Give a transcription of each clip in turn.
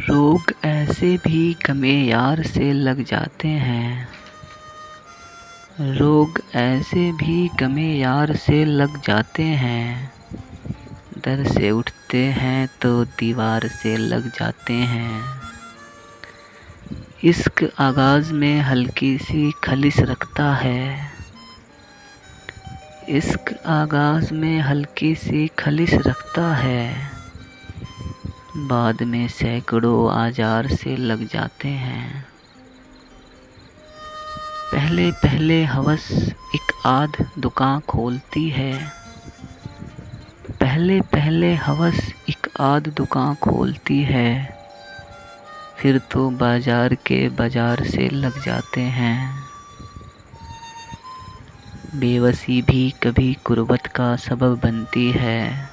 रोग ऐसे भी गमे यार से लग जाते हैं। रोग ऐसे भी गमे यार से लग जाते हैं। दर से उठते हैं तो दीवार से लग जाते हैं। इश्क आगाज़ में हल्की सी खलिश रखता है। इश्क आगाज़ में हल्की सी खलिश रखता है। बाद में सैकड़ों आजार से लग जाते हैं। पहले पहले हवस एक आध दुकान खोलती है। पहले पहले हवस एक आध दुकान खोलती है। फिर तो बाजार के बाजार से लग जाते हैं। बेबसी भी कभी कुर्बत का सबब बनती है।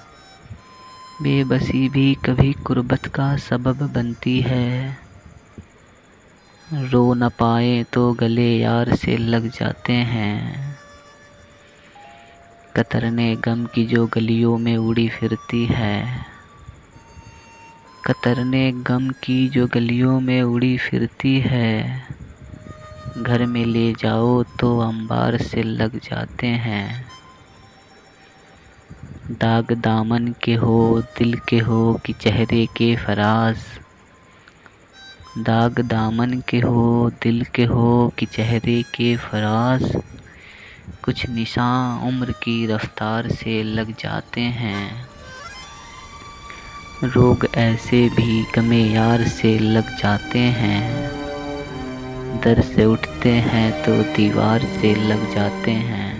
बेबसी भी कभी कुर्बत का सबब बनती है। रो न पाए तो गले यार से लग जाते हैं। कतरने गम की जो गलियों में उड़ी फिरती है। कतरने गम की जो गलियों में उड़ी फिरती है। घर में ले जाओ तो अंबार से लग जाते हैं। दाग दामन के हो दिल के हो कि चेहरे के फराज। दाग दामन के हो दिल के हो कि चेहरे के फराज। कुछ निशान उम्र की रफ्तार से लग जाते हैं। रोग ऐसे भी गमे यार से लग जाते हैं। दर से उठते हैं तो दीवार से लग जाते हैं।